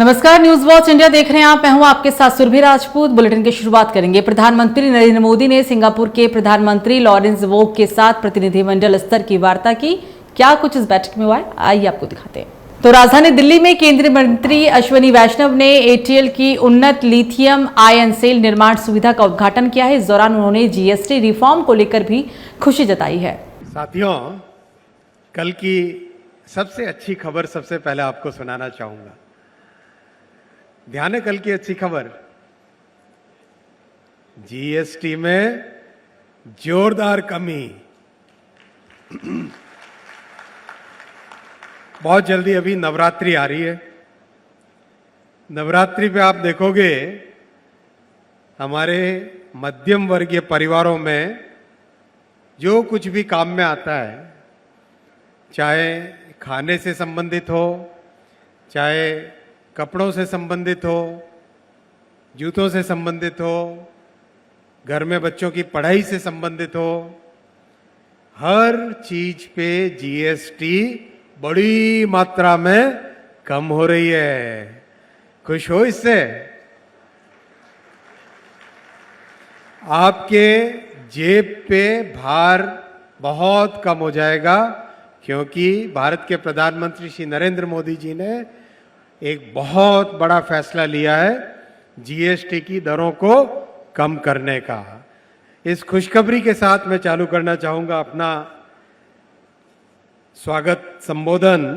नमस्कार, news watch India देख रहे हैं आप। मैं हूं आपके साथ सुरभि राजपूत। बुलेटिन की शुरुआत करेंगे। प्रधानमंत्री नरेंद्र मोदी ने सिंगापुर के प्रधानमंत्री लॉरेंस वोंग के साथ प्रतिनिधिमंडल स्तर की वार्ता की। क्या कुछ इस बैठक में हुआ है, आइए आपको दिखाते हैं। तो राजधानी दिल्ली में केंद्रीय मंत्री अश्विनी वैष्णव ने एटीएल की उन्नत लिथियम आयन सेल निर्माण सुविधा का उद्घाटन किया है। इस दौरान उन्होंने जीएसटी रिफॉर्म को लेकर भी खुशी जताई है। साथियों, कल की सबसे अच्छी खबर सबसे पहले आपको सुनाना चाहूंगा। ध्यान है, कल की अच्छी खबर, जीएसटी में जोरदार कमी। बहुत जल्दी अभी नवरात्रि आ रही है। नवरात्रि पे आप देखोगे हमारे मध्यम वर्गीय परिवारों में जो कुछ भी काम में आता है, चाहे खाने से संबंधित हो, चाहे कपड़ों से संबंधित हो, जूतों से संबंधित हो, घर में बच्चों की पढ़ाई से संबंधित हो, हर चीज पे जीएसटी बड़ी मात्रा में कम हो रही है। खुश हो इससे? आपके जेब पे भार बहुत कम हो जाएगा, क्योंकि भारत के प्रधानमंत्री श्री नरेंद्र मोदी जी ने एक बहुत बड़ा फैसला लिया है जीएसटी की दरों को कम करने का। इस खुशखबरी के साथ मैं चालू करना चाहूंगा अपना स्वागत संबोधन।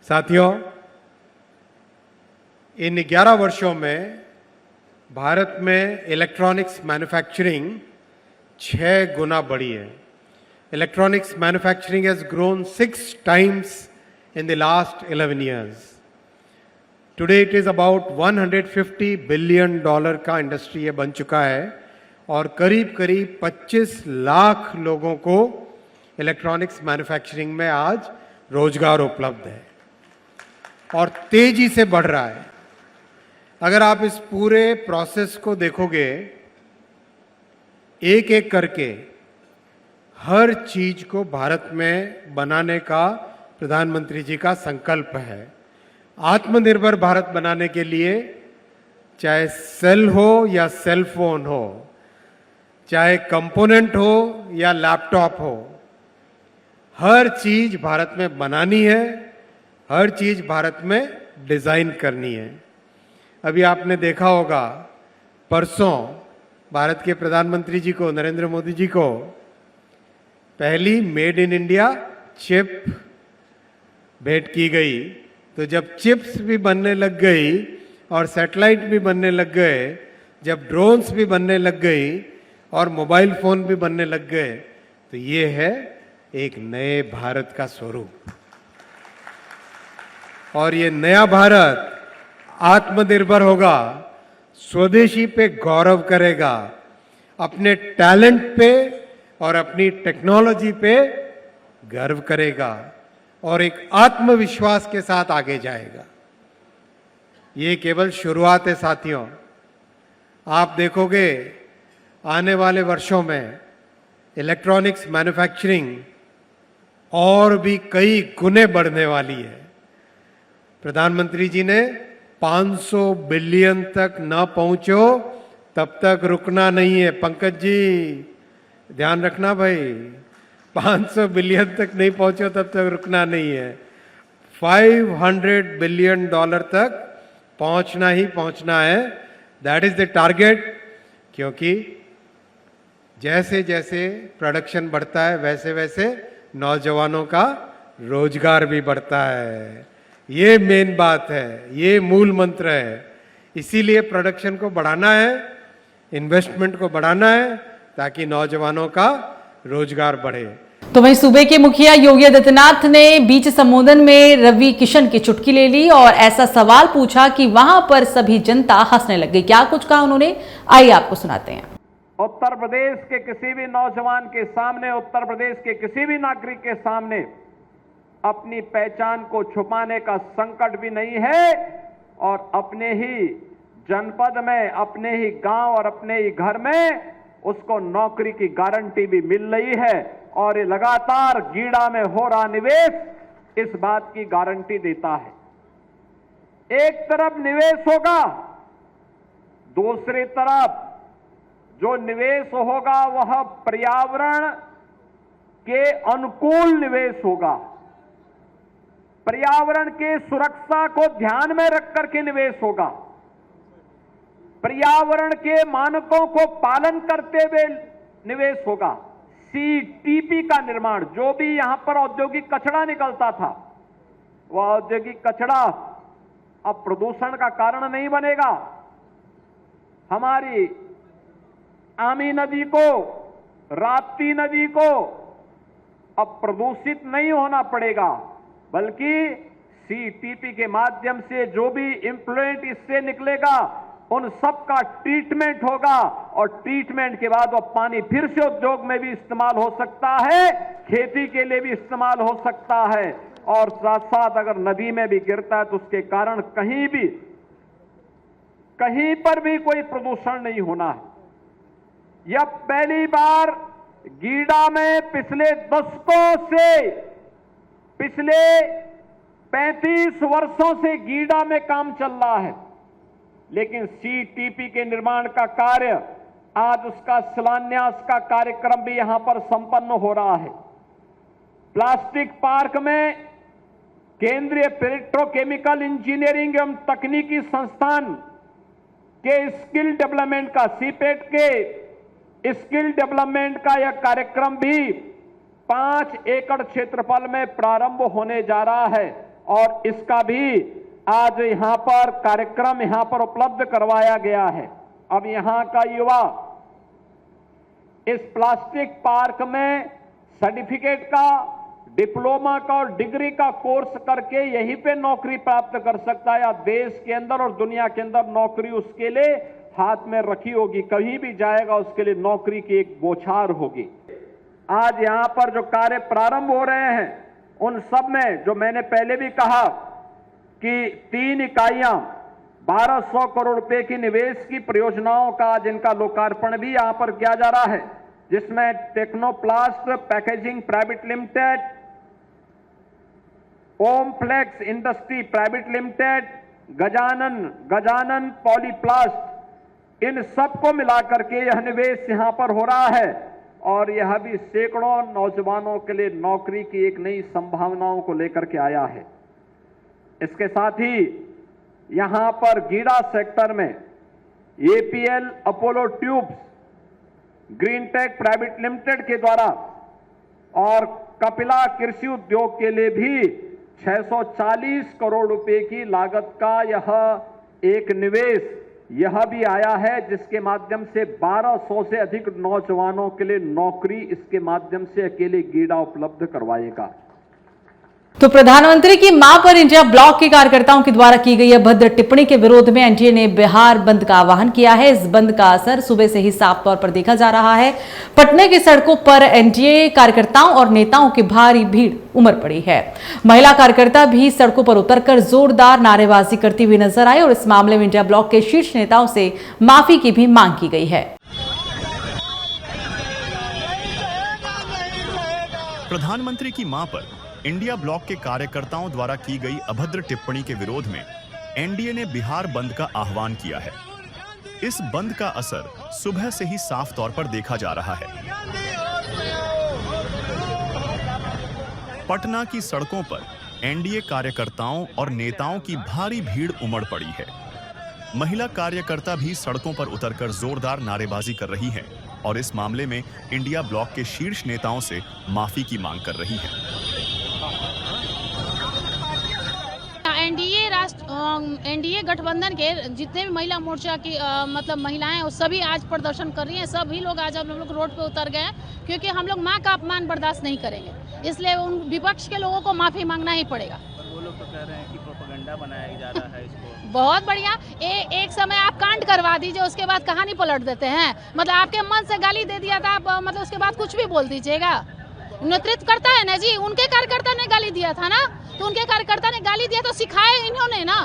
साथियों, इन 11 वर्षों में भारत में इलेक्ट्रॉनिक्स मैन्युफैक्चरिंग 6 गुना बढ़ी है। Electronics manufacturing has grown 6 times in the last 11 years. Today it is about $150 billion का इंडस्ट्री ये बन चुका है और करीब करीब 25 लाख लोगों को इलेक्ट्रॉनिक्स मैन्युफैक्चरिंग में आज रोजगार उपलब्ध है और तेजी से बढ़ रहा है। अगर आप इस पूरे प्रोसेस को देखोगे, एक एक करके हर चीज को भारत में बनाने का प्रधानमंत्री जी का संकल्प है। आत्मनिर्भर भारत बनाने के लिए, चाहे सेल हो या सेल फोन हो, चाहे कंपोनेंट हो या लैपटॉप हो, हर चीज भारत में बनानी है, हर चीज भारत में डिजाइन करनी है। अभी आपने देखा होगा, परसों भारत के प्रधानमंत्री जी को, नरेंद्र मोदी जी को, पहली मेड इन इंडिया चिप भेंट की गई। तो जब चिप्स भी बनने लग गई और सैटेलाइट भी बनने लग गए, जब ड्रोन्स भी बनने लग गई और मोबाइल फोन भी बनने लग गए, तो ये है एक नए भारत का स्वरूप। और ये नया भारत आत्मनिर्भर होगा, स्वदेशी पे गौरव करेगा, अपने टैलेंट पे और अपनी टेक्नोलॉजी पे गर्व करेगा और एक आत्मविश्वास के साथ आगे जाएगा। ये केवल शुरुआत है साथियों। आप देखोगे आने वाले वर्षों में इलेक्ट्रॉनिक्स मैन्युफैक्चरिंग और भी कई गुने बढ़ने वाली है। प्रधानमंत्री जी ने 500 बिलियन तक न पहुंचो तब तक रुकना नहीं है। पंकज जी, ध्यान रखना भाई, 500 बिलियन तक नहीं पहुंचो तब तक रुकना नहीं है। $500 बिलियन तक पहुंचना ही पहुंचना है। That is the target. क्योंकि जैसे जैसे प्रोडक्शन बढ़ता है, वैसे वैसे नौजवानों का रोजगार भी बढ़ता है। ये मेन बात है, ये मूल मंत्र है। इसीलिए प्रोडक्शन को बढ़ाना है, इन्वेस्टमेंट को बढ़ाना है, ताकि नौजवानों का रोजगार बढ़े। तो वहीं सूबे के मुखिया योगी आदित्यनाथ ने बीच संबोधन में रवि किशन की चुटकी ले ली और ऐसा सवाल पूछा कि वहां पर सभी जनता हंसने लग गई। क्या कुछ कहा उन्होंने, आइए आपको सुनाते हैं। उत्तर प्रदेश के किसी भी नौजवान के सामने, उत्तर प्रदेश के किसी भी नागरिक के सामने अपनी पहचान को छुपाने का संकट भी नहीं है और अपने ही जनपद में, अपने ही गांव और अपने ही घर में उसको नौकरी की गारंटी भी मिल रही है। और ये लगातार गीड़ा में हो रहा निवेश इस बात की गारंटी देता है। एक तरफ निवेश होगा, दूसरी तरफ जो निवेश होगा वह पर्यावरण के अनुकूल निवेश होगा। पर्यावरण के सुरक्षा को ध्यान में रख करके निवेश होगा। पर्यावरण के मानकों को पालन करते हुए निवेश होगा। सीटीपी का निर्माण, जो भी यहां पर औद्योगिक कचरा निकलता था, वह औद्योगिक कचरा अब प्रदूषण का कारण नहीं बनेगा। हमारी आमी नदी को, राप्ती नदी को अब प्रदूषित नहीं होना पड़ेगा, बल्कि सीटीपी के माध्यम से जो भी इम्प्लुएंट इससे निकलेगा उन सब का ट्रीटमेंट होगा और ट्रीटमेंट के बाद वह पानी फिर से उद्योग में भी इस्तेमाल हो सकता है, खेती के लिए भी इस्तेमाल हो सकता है, और साथ साथ अगर नदी में भी गिरता है तो उसके कारण कहीं पर भी कोई प्रदूषण नहीं होना है। यह पहली बार गीडा में पिछले दशकों से, पिछले 35 वर्षों से गीडा में काम चल रहा है, लेकिन सीटीपी के निर्माण का कार्य, आज उसका शिलान्यास का कार्यक्रम भी यहां पर संपन्न हो रहा है। प्लास्टिक पार्क में केंद्रीय पेट्रोकेमिकल इंजीनियरिंग एवं तकनीकी संस्थान के स्किल डेवलपमेंट का, सीपेट के स्किल डेवलपमेंट का यह कार्यक्रम भी 5 एकड़ क्षेत्रफल में प्रारंभ होने जा रहा है और इसका भी आज यहां पर कार्यक्रम यहां पर उपलब्ध करवाया गया है। अब यहां का युवा इस प्लास्टिक पार्क में सर्टिफिकेट का, डिप्लोमा का और डिग्री का कोर्स करके यहीं पे नौकरी प्राप्त कर सकता है, या देश के अंदर और दुनिया के अंदर नौकरी उसके लिए हाथ में रखी होगी। कहीं भी जाएगा उसके लिए नौकरी की एक बौछार होगी। आज यहां पर जो कार्य प्रारंभ हो रहे हैं उन सब में जो मैंने पहले भी कहा कि 3 इकाइयां 1200 करोड़ रुपए की निवेश की परियोजनाओं का आज इनका लोकार्पण भी यहां पर किया जा रहा है, जिसमें Technoplast packaging private limited, Omflex industry private limited, Gajanan Polyplast, इन सबको मिलाकर के यह निवेश यहां पर हो रहा है और यह भी सैकड़ों नौजवानों के लिए नौकरी की एक नई संभावनाओं को लेकर के आया है। इसके साथ ही यहां पर गीडा सेक्टर में APL Apollo tubes, Greentech private limited के द्वारा और कपिला कृषि उद्योग के लिए भी 640 करोड़ रुपए की लागत का यह एक निवेश यह भी आया है, जिसके माध्यम से 1200 से अधिक नौजवानों के लिए नौकरी इसके माध्यम से अकेले गीडा उपलब्ध करवाएगा। तो प्रधानमंत्री की मां पर इंडिया ब्लॉक के कार्यकर्ताओं के द्वारा की गई अभद्र टिप्पणी के विरोध में एनडीए ने बिहार बंद का आह्वान किया है। इस बंद का असर सुबह से ही साफ तौर पर देखा जा रहा है। पटना की सड़कों पर एनडीए कार्यकर्ताओं और नेताओं की भारी भीड़ उमड़ पड़ी है। महिला कार्यकर्ता भी सड़कों पर उतरकर जोरदार नारेबाजी करती हुई नजर आई और इस मामले में इंडिया ब्लॉक के शीर्ष नेताओं से माफी की भी मांग की गई है। प्रधानमंत्री की मां पर इंडिया ब्लॉक के कार्यकर्ताओं द्वारा की गई अभद्र टिप्पणी के विरोध में एनडीए ने बिहार बंद का आह्वान किया है। इस बंद का असर सुबह से ही साफ तौर पर देखा जा रहा है। पटना की सड़कों पर एनडीए कार्यकर्ताओं और नेताओं की भारी भीड़ उमड़ पड़ी है। महिला कार्यकर्ता भी सड़कों पर उतरकर जोरदार नारेबाजी कर रही हैं और इस मामले में इंडिया ब्लॉक के शीर्ष नेताओं से माफी की मांग कर रही हैं। एनडीए गठबंधन के जितने भी महिला मोर्चा की मतलब महिलाएं हैं, वो सभी आज प्रदर्शन कर रही हैं। सभी लोग आज हम लोग रोड पे उतर गए हैं, क्योंकि हम लोग मां का अपमान बर्दाश्त नहीं करेंगे। इसलिए उन विपक्ष के लोगों को माफी मांगना ही पड़ेगा। वो लोग तो कह रहे हैं कि प्रोपेगेंडा बनाया जा रहा है इसको। बहुत बढ़िया। एक समय आप कांड करवा दीजिए, उसके बाद कहानी पलट देते हैं। मतलब आपके मन से गाली दे दिया था, आप मतलब उसके बाद कुछ भी बोल दीजिएगा। नेतृत्व करता है ना जी, उनके कार्यकर्ता ने गाली दिया था ना, तो उनके कार्यकर्ता ने गाली दिया तो सिखाए इन्होंने ना।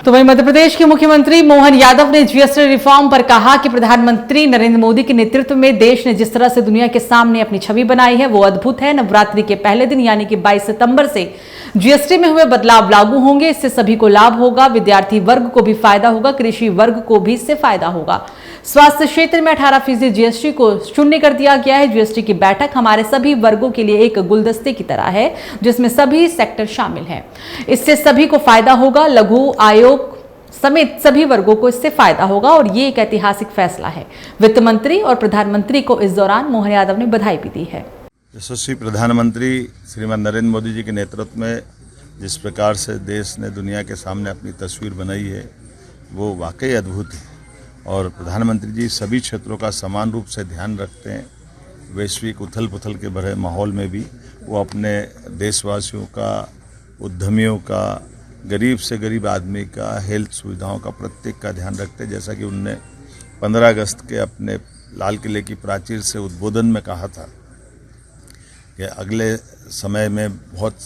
तो वहीं मध्य प्रदेश के मुख्यमंत्री मोहन यादव ने जीएसटी रिफॉर्म पर कहा कि प्रधानमंत्री नरेंद्र मोदी के नेतृत्व में देश ने जिस तरह से दुनिया के सामने अपनी छवि बनाई है वो अद्भुत है। नवरात्रि के पहले दिन यानी कि 22 सितंबर से जीएसटी में हुए बदलाव लागू होंगे। इससे सभी को लाभ होगा, विद्यार्थी वर्ग को भी फायदा होगा, कृषि वर्ग को भी इससे फायदा होगा। स्वास्थ्य क्षेत्र में 18% जीएसटी को शून्य कर दिया गया है। जीएसटी की बैठक हमारे सभी वर्गों के लिए एक गुलदस्ते की तरह है जिसमें सभी सेक्टर शामिल हैं। इससे सभी को फायदा होगा, लघु आयोग समेत सभी वर्गों को इससे फायदा होगा और ये एक ऐतिहासिक फैसला है। वित्त मंत्री और प्रधानमंत्री को इस दौरान मोहन यादव ने बधाई भी दी है। यशस्वी प्रधानमंत्री श्रीमान नरेंद्र मोदी जी के नेतृत्व में जिस प्रकार से देश ने दुनिया के सामने अपनी तस्वीर बनाई है वो वाकई अद्भुत है और प्रधानमंत्री जी सभी क्षेत्रों का समान रूप से ध्यान रखते हैं। वैश्विक उथल पुथल के भरे माहौल में भी वो अपने देशवासियों का, उद्यमियों का, गरीब से गरीब आदमी का, हेल्थ सुविधाओं का, प्रत्येक का ध्यान रखते हैं। जैसा कि उनने 15 अगस्त के अपने लाल किले की प्राचीर से उद्बोधन में कहा था कि अगले समय में बहुत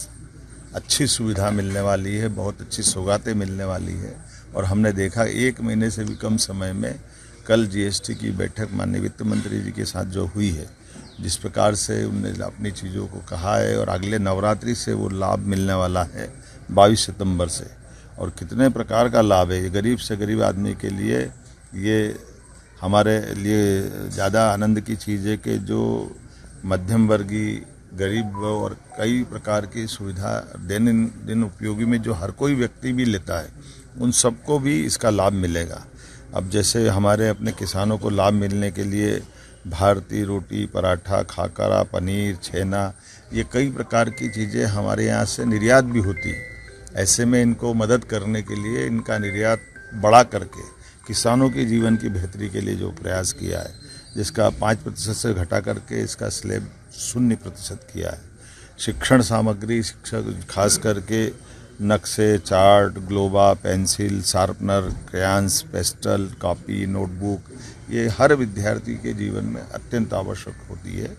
अच्छी सुविधा मिलने वाली है, बहुत अच्छी सौगातें मिलने वाली है। और हमने देखा 1 महीने से भी कम समय में कल जीएसटी की बैठक माननीय वित्त मंत्री जी के साथ जो हुई है, जिस प्रकार से उन्होंने अपनी चीज़ों को कहा है और अगले नवरात्रि से वो लाभ मिलने वाला है 22 सितंबर से। और कितने प्रकार का लाभ है ये गरीब से गरीब आदमी के लिए। ये हमारे लिए ज़्यादा आनंद की चीज़ है कि जो मध्यम वर्गीय, गरीब और कई प्रकार की सुविधा दिन उपयोगी में जो हर कोई व्यक्ति भी लेता है उन सबको भी इसका लाभ मिलेगा। अब जैसे हमारे अपने किसानों को लाभ मिलने के लिए भारतीय रोटी, पराठा, खाकरा, पनीर, छेना, ये कई प्रकार की चीज़ें हमारे यहाँ से निर्यात भी होती है। ऐसे में इनको मदद करने के लिए इनका निर्यात बढ़ा करके किसानों के जीवन की बेहतरी के लिए जो प्रयास किया है, जिसका 5% से घटा करके इसका स्लैब 0% किया है। शिक्षण सामग्री, शिक्षक खास करके नक्शे, chart, globe, pencil, sharpener, crayons, pastel, copy, notebook, ये हर विद्यार्थी के जीवन में अत्यंत आवश्यक होती है।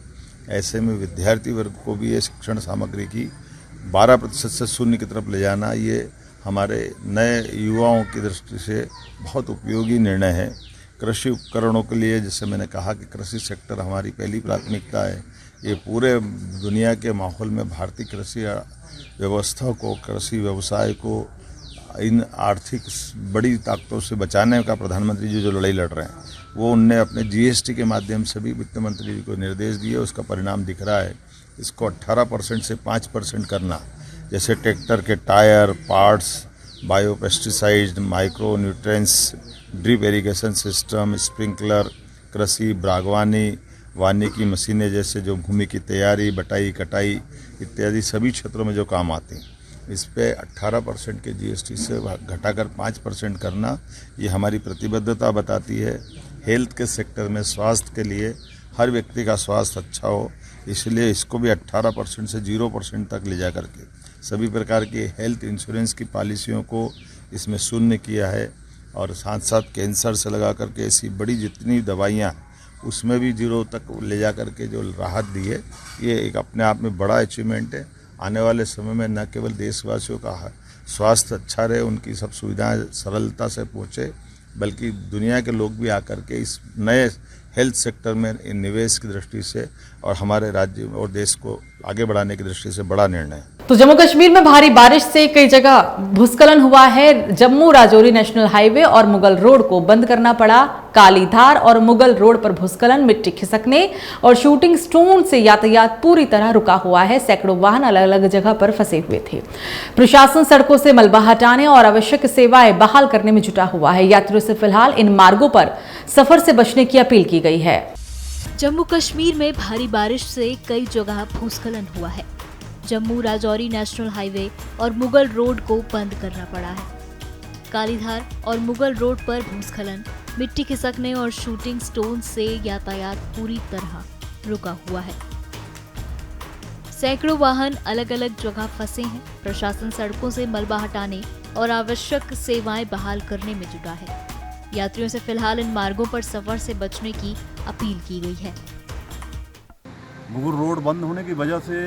ऐसे में विद्यार्थी वर्ग को भी ये शिक्षण सामग्री की 12% से 0 की तरफ ले जाना, ये हमारे नए युवाओं की दृष्टि से बहुत उपयोगी निर्णय है। कृषि उपकरणों के लिए जैसे मैंने कहा कि कृषि सेक्टर हमारी पहली प्राथमिकता है। ये पूरे दुनिया के माहौल में भारतीय कृषि व्यवस्था को, कृषि व्यवसाय को इन आर्थिक बड़ी ताकतों से बचाने का प्रधानमंत्री जी जो लड़ाई लड़ रहे हैं वो उनने अपने जीएसटी के माध्यम से भी वित्त मंत्री जी को निर्देश दिए। उसका परिणाम दिख रहा है। इसको 18% से 5% करना, जैसे ट्रैक्टर के tyre, parts, biopesticide, micro nutrients, drip irrigation system, sprinkler, कृषि, बागवानी, वानिकी मशीनें जैसे जो भूमि की तैयारी, बटाई, कटाई इत्यादि सभी क्षेत्रों में जो काम आते हैं, इस पे 18% के जीएसटी से घटाकर 5% करना, ये हमारी प्रतिबद्धता बताती है। हेल्थ के सेक्टर में स्वास्थ्य के लिए हर व्यक्ति का स्वास्थ्य अच्छा हो, इसलिए इसको भी 18% से 0% तक ले जा करके सभी प्रकार की हेल्थ इंश्योरेंस की पॉलिसियों को इसमें शून्य किया है। और साथ साथ कैंसर से लगा करके ऐसी बड़ी जितनी दवाइयाँ उसमें भी 0 तक ले जा करके जो राहत दी है, ये एक अपने आप में बड़ा अचीवमेंट है। आने वाले समय में न केवल देशवासियों का स्वास्थ्य अच्छा रहे, उनकी सब सुविधाएं सरलता से पहुँचे, बल्कि दुनिया के लोग भी आकर के इस नए हेल्थ सेक्टर में निवेश की दृष्टि से और हमारे राज्य और देश को आगे बढ़ाने की दृष्टि से बड़ा निर्णय है। तो जम्मू कश्मीर में भारी बारिश से कई जगह भूस्खलन हुआ है। जम्मू राजौरी नेशनल हाईवे और मुगल रोड को बंद करना पड़ा। कालीधार और मुगल रोड पर भूस्खलन, मिट्टी खिसकने और शूटिंग स्टोन से यातायात पूरी तरह रुका हुआ है। सैकड़ों वाहन अलग अलग जगह पर फंसे हुए थे। प्रशासन सड़कों से मलबा हटाने और आवश्यक सेवाएं बहाल करने में जुटा हुआ है। यात्रियों से फिलहाल इन मार्गों पर सफर से बचने की अपील की गई है। जम्मू कश्मीर में भारी बारिश से कई जगह भूस्खलन हुआ है। जम्मू राजौरी नेशनल हाईवे और मुगल रोड को बंद करना पड़ा है। कालीधार और मुगल रोड पर भूस्खलन, मिट्टी खिसकने और शूटिंग स्टोन से यातायात पूरी तरह रुका हुआ है। सैकड़ों वाहन अलग अलग जगह फंसे हैं। प्रशासन सड़कों से मलबा हटाने और आवश्यक सेवाएं बहाल करने में जुटा है। यात्रियों से फिलहाल इन मार्गों पर सफर से बचने की अपील की गई है। मुगल रोड बंद होने की वजह से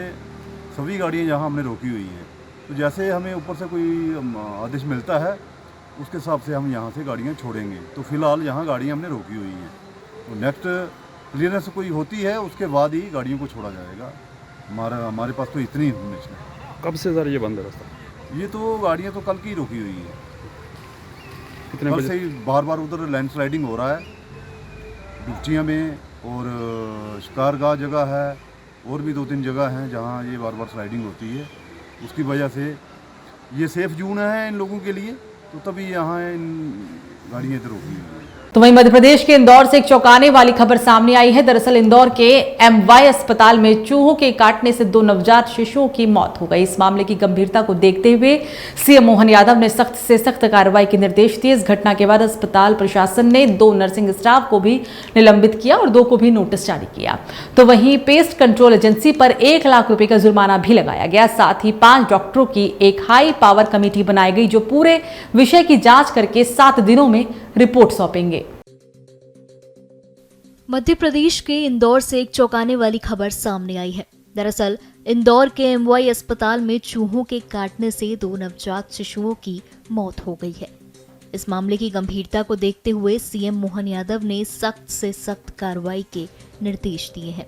सभी गाड़ियां यहाँ हमने रोकी हुई हैं। तो जैसे हमें ऊपर से कोई आदेश मिलता है उसके हिसाब से हम यहाँ से गाड़ियाँ छोड़ेंगे। तो फिलहाल यहाँ गाड़ियाँ हमने रोकी हुई हैं, तो नेक्स्ट क्लियरेंस कोई होती है उसके बाद ही गाड़ियों को छोड़ा जाएगा। हमारे पास तो इतनी इन्फॉर्मेशन है। कब से सर ये बंद है रास्ता? ये तो गाड़ियाँ तो कल की रोकी हुई है, कितने कल बजे? से ही बार बार उधर लैंडस्लाइडिंग हो रहा है डुबचिया में, और शिकारगाह जगह है, और भी 2-3 जगह हैं जहाँ ये बार बार स्लाइडिंग होती है। उसकी वजह से ये सेफ जोन है इन लोगों के लिए, तो तभी यहाँ इन गाड़ियाँ इधर रोकी हुई है। तो वहीं मध्य प्रदेश के इंदौर से एक चौंकाने वाली खबर सामने आई है। दरअसल इंदौर के एमवाई अस्पताल में चूहों के काटने से 2 नवजात शिशुओं की मौत हो गई। इस मामले की गंभीरता को देखते हुए सीएम मोहन यादव ने सख्त से सख्त कार्रवाई के निर्देश दिए। इस घटना के बाद अस्पताल प्रशासन ने 2 नर्सिंग स्टाफ को भी निलंबित किया और 2 को भी नोटिस जारी किया। तो वहीं पेस्ट कंट्रोल एजेंसी पर 1 लाख रुपए का जुर्माना भी लगाया गया। साथ ही 5 डॉक्टरों की एक हाई पावर कमेटी बनाई गई जो पूरे विषय की जांच करके 7 दिनों में रिपोर्ट सौंपेंगे। मध्य प्रदेश के इंदौर से एक चौंकाने वाली खबर सामने आई है। दरअसल इंदौर के एमवाई अस्पताल में चूहों के काटने से 2 नवजात शिशुओं की मौत हो गई है। इस मामले की गंभीरता को देखते हुए सीएम मोहन यादव ने सख्त से सख्त कार्रवाई के निर्देश दिए हैं।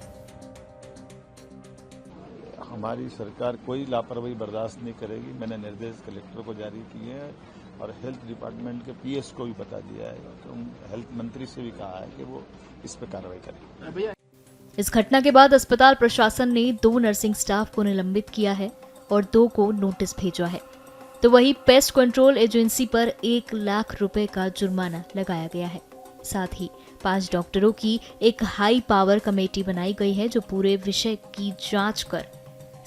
हमारी सरकार कोई लापरवाही बर्दाश्त नहीं करेगी। मैंने निर्देश कलेक्टर को जारी किए हैं और हेल्थ डिपार्टमेंट के पीएस को भी बता दिया है, तो हेल्थ मंत्री से भी कहा है कि वो इस पर कार्रवाई करें। इस घटना के बाद अस्पताल प्रशासन ने 2 नर्सिंग स्टाफ को निलंबित किया है और 2 को नोटिस भेजा है। तो वहीं पेस्ट कंट्रोल एजेंसी पर 1 लाख रुपए का जुर्माना लगाया गया है। साथ ही 5 डॉक्टरों की एक हाई पावर कमेटी बनाई गई है जो पूरे विषय की जांच कर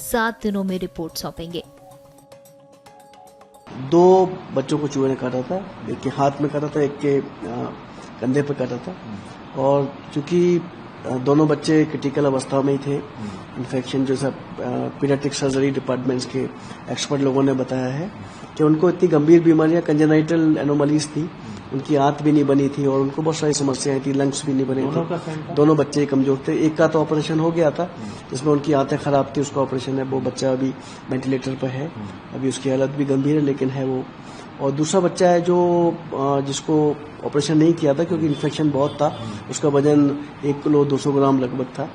7 दिनों में रिपोर्ट सौंपेंगे। 2 बच्चों को चूहे ने काटा था, एक के हाथ में काटा था, एक के कंधे पर काटा था। और चूंकि दोनों बच्चे क्रिटिकल अवस्था में ही थे, इन्फेक्शन जो सब पीडियाट्रिक सर्जरी डिपार्टमेंट्स के एक्सपर्ट लोगों ने बताया है कि उनको इतनी गंभीर बीमारियां, कंजेनाइटल एनोमलीज थी, उनकी आंत भी नहीं बनी थी और उनको बहुत सारी समस्याएं थी, लंग्स भी नहीं बने थे। दोनों बच्चे कमजोर थे। एक का तो ऑपरेशन हो गया था जिसमें उनकी आंतें खराब थी, उसका ऑपरेशन है, वो बच्चा अभी वेंटिलेटर पर है, अभी उसकी हालत भी गंभीर है लेकिन है वो। और दूसरा बच्चा है जो जिसको ऑपरेशन नहीं किया था क्योंकि इन्फेक्शन बहुत था, उसका वजन 1 किलो 200 ग्राम लगभग था,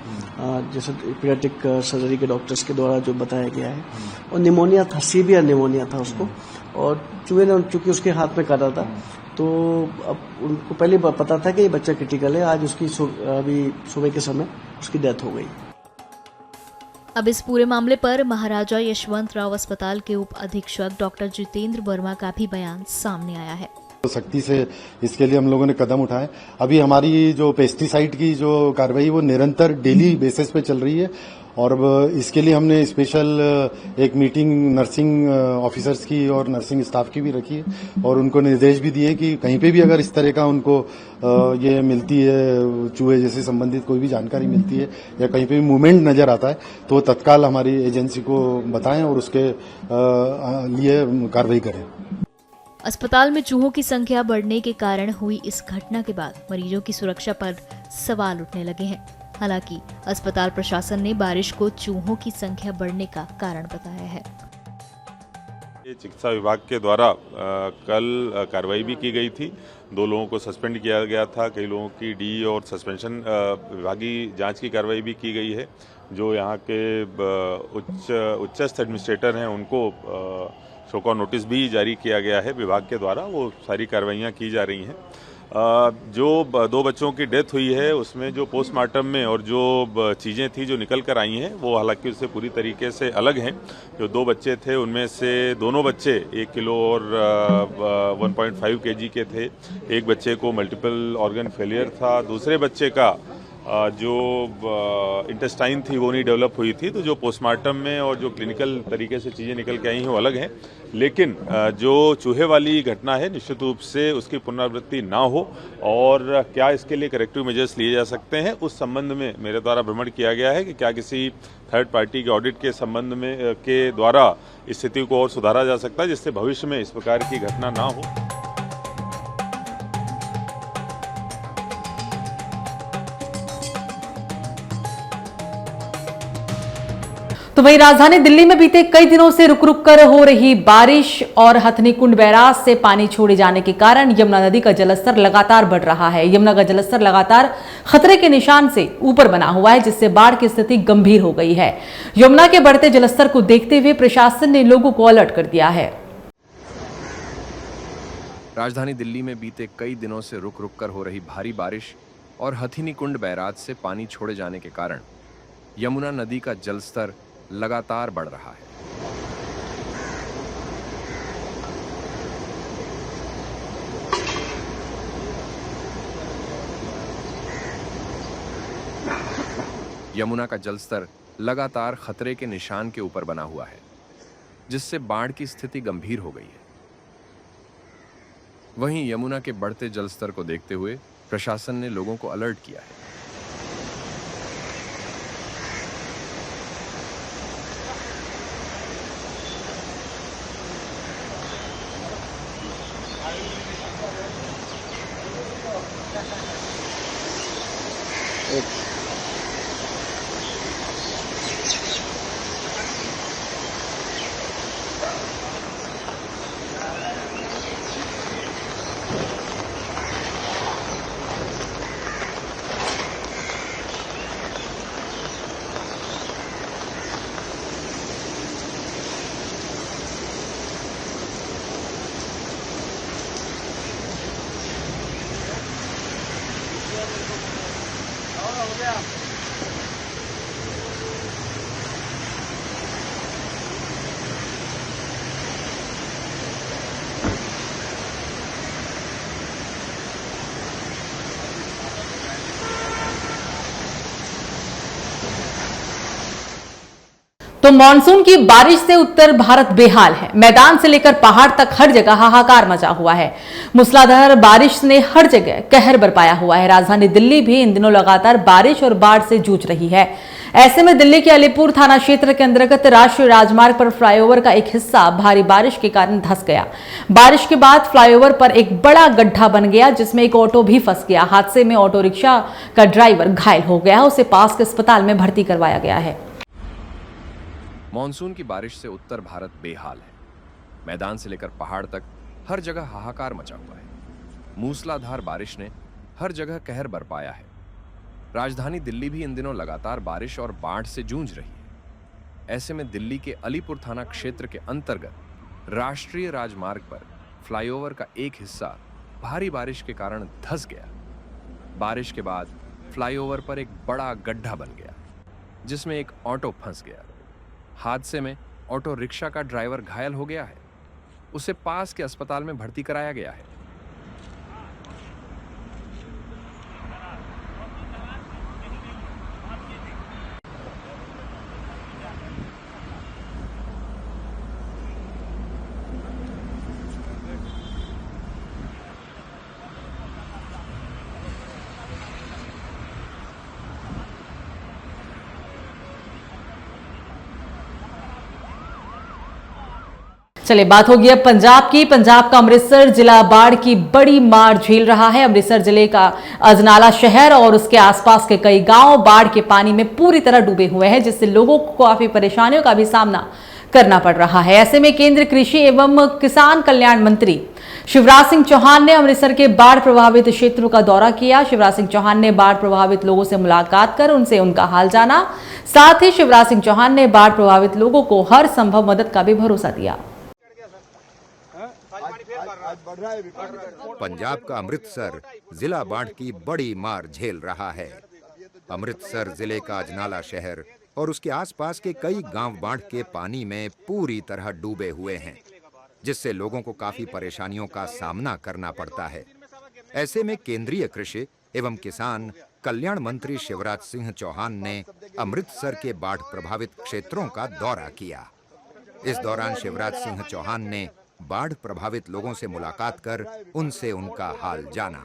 जैसे पीडियाट्रिक सर्जरी के डॉक्टर्स के द्वारा जो बताया गया है। और निमोनिया था, सीवियर निमोनिया था उसको, और चूहे ने चूंकि उसके हाथ में काटा था तो अब उनको पहले पता था कि ये बच्चा क्रिटिकल है। आज उसकी अभी सुबह के समय उसकी डेथ हो गई। अब इस पूरे मामले पर महाराजा यशवंतराव अस्पताल के उप अधीक्षक डॉक्टर जितेंद्र वर्मा का भी बयान सामने आया है। सख्ती से इसके लिए हम लोगों ने कदम उठाए। अभी हमारी जो पेस्टिसाइड की जो कार्रवाई वो निरंतर डेली बेसिस पे चल रही है और इसके लिए हमने स्पेशल एक मीटिंग नर्सिंग ऑफिसर्स की और नर्सिंग स्टाफ की भी रखी है और उनको निर्देश भी दिए कि कहीं पे भी अगर इस तरह का उनको ये मिलती है, चूहे जैसे संबंधित कोई भी जानकारी मिलती है या कहीं पे भी मूवमेंट नजर आता है तो तत्काल हमारी एजेंसी को बताएं और उसके लिए कार्रवाई करें। अस्पताल में चूहों की संख्या बढ़ने के कारण हुई इस घटना के बाद मरीजों की सुरक्षा पर सवाल उठने लगे हैं। हालांकि अस्पताल प्रशासन ने बारिश को चूहों की संख्या बढ़ने का कारण बताया है। चिकित्सा विभाग के द्वारा कल कार्रवाई भी की गई थी। 2 लोगों को सस्पेंड किया गया था, कई लोगों की डी और सस्पेंशन विभागीय जांच की कार्रवाई भी की गई है। जो यहाँ के उच्चस्थ एडमिनिस्ट्रेटर हैं उनको शो कॉज नोटिस भी जारी किया गया है विभाग के द्वारा, वो सारी कार्रवाइयाँ की जा रही हैं। जो 2 बच्चों की डेथ हुई है उसमें जो पोस्टमार्टम में और जो चीज़ें थी जो निकल कर आई हैं वो हालांकि उससे पूरी तरीके से अलग हैं। जो 2 बच्चे थे उनमें से दोनों बच्चे 1 किलो और 1.5 kg के थे। एक बच्चे को मल्टीपल ऑर्गन फेलियर था, दूसरे बच्चे का जो इंटेस्टाइन थी वो नहीं डेवलप हुई थी। तो जो पोस्टमार्टम में और जो क्लिनिकल तरीके से चीज़ें निकल के आई हैं वो अलग हैं, लेकिन जो चूहे वाली घटना है निश्चित रूप से उसकी पुनरावृत्ति ना हो और क्या इसके लिए करेक्टिव मेजर्स लिए जा सकते हैं उस संबंध में मेरे द्वारा भ्रमण किया गया है कि क्या किसी थर्ड पार्टी के ऑडिट के संबंध में के द्वारा स्थिति को और सुधारा जा सकता है जिससे भविष्य में इस प्रकार की घटना ना हो। तो वहीं राजधानी दिल्ली में बीते कई दिनों से रुक रुक कर हो रही बारिश और हथनी कुंड बैराज से पानी छोड़े जाने के कारण यमुना नदी का जलस्तर लगातार बढ़ रहा है। यमुना का जलस्तर लगातार खतरे के निशान से ऊपर बना हुआ है, जिससे बाढ़ की स्थिति गंभीर हो गई है। यमुना के बढ़ते जलस्तर को देखते हुए प्रशासन ने लोगों को अलर्ट कर दिया है। राजधानी दिल्ली में बीते कई दिनों से रुक रुक कर हो रही भारी बारिश और हथनी कुंड बैराज से पानी छोड़े जाने के कारण यमुना नदी का जलस्तर लगातार बढ़ रहा है। यमुना का जलस्तर लगातार खतरे के निशान के ऊपर बना हुआ है, जिससे बाढ़ की स्थिति गंभीर हो गई है। वहीं यमुना के बढ़ते जलस्तर को देखते हुए प्रशासन ने लोगों को अलर्ट किया है। तो मानसून की बारिश से उत्तर भारत बेहाल है। मैदान से लेकर पहाड़ तक हर जगह हाहाकार मचा हुआ है। मूसलाधार बारिश ने हर जगह कहर बरपाया हुआ है। राजधानी दिल्ली भी इन दिनों लगातार बारिश और बाढ़ से जूझ रही है। ऐसे में दिल्ली के अलीपुर थाना क्षेत्र के अंतर्गत राष्ट्रीय राजमार्ग पर फ्लाईओवर का एक हिस्सा भारी बारिश के कारण धंस गया। बारिश के बाद फ्लाईओवर पर एक बड़ा गड्ढा बन गया, जिसमें एक ऑटो भी फंस गया। हादसे में ऑटो रिक्शा का ड्राइवर घायल हो गया, उसे पास के अस्पताल में भर्ती करवाया गया है। मॉनसून की बारिश से उत्तर भारत बेहाल है। मैदान से लेकर पहाड़ तक हर जगह हाहाकार मचा हुआ है। मूसलाधार बारिश ने हर जगह कहर बरपाया है। राजधानी दिल्ली भी इन दिनों लगातार बारिश और बाढ़ से जूझ रही है। ऐसे में दिल्ली के अलीपुर थाना क्षेत्र के अंतर्गत राष्ट्रीय राजमार्ग पर फ्लाईओवर का एक हिस्सा भारी बारिश के कारण धंस गया। बारिश के बाद फ्लाईओवर पर एक बड़ा गड्ढा बन गया, जिसमें एक ऑटो फंस गया। हादसे में ऑटो रिक्शा का ड्राइवर घायल हो गया है, उसे पास के अस्पताल में भर्ती कराया गया है। चलिए बात होगी अब पंजाब की। पंजाब का अमृतसर जिला बाढ़ की बड़ी मार झेल रहा है। अमृतसर जिले का अजनाला शहर और उसके आसपास के कई गांव बाढ़ के पानी में पूरी तरह डूबे हुए हैं, जिससे लोगों को काफी परेशानियों का भी सामना करना पड़ रहा है। ऐसे में केंद्रीय कृषि एवं किसान कल्याण मंत्री शिवराज सिंह चौहान ने अमृतसर के बाढ़ प्रभावित क्षेत्रों का दौरा किया। शिवराज सिंह चौहान ने बाढ़ प्रभावित लोगों से मुलाकात कर उनसे उनका हाल जाना। साथ ही शिवराज सिंह चौहान ने बाढ़ प्रभावित लोगों को हर संभव मदद का भी भरोसा दिया। पंजाब का अमृतसर जिला बाढ़ की बड़ी मार झेल रहा है। अमृतसर जिले का अजनाला शहर और उसके आसपास के कई गांव बाढ़ के पानी में पूरी तरह डूबे हुए हैं, जिससे लोगों को काफी परेशानियों का सामना करना पड़ता है। ऐसे में केंद्रीय कृषि एवं किसान कल्याण मंत्री शिवराज सिंह चौहान ने अमृतसर के बाढ़ प्रभावित क्षेत्रों का दौरा किया। इस दौरान शिवराज सिंह चौहान ने बाढ़ प्रभावित लोगों से मुलाकात कर उनसे उनका हाल जाना।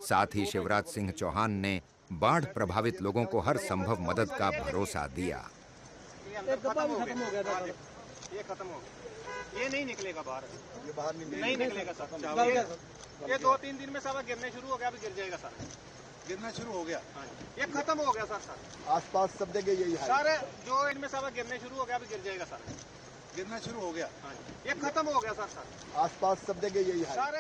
साथ ही शिवराज सिंह चौहान ने बाढ़ प्रभावित लोगों को हर संभव मदद का भरोसा दिया। ये नहीं निकलेगा बाहर, नहीं निकलेगा सर। ये 2-3 दिन में सब गिरने शुरू हो गया, अब गिर जाएगा सर। गिरना शुरू हो गया। ये खत्म हो गया सर। आसपास सब जगह यही है। सर जो इनमें सब गिरने शुरू हो गया, अभी गिर जाएगा सर। गिरना शुरू हो गया। ये खत्म हो गया सर। आसपास सब जगह यही है। सर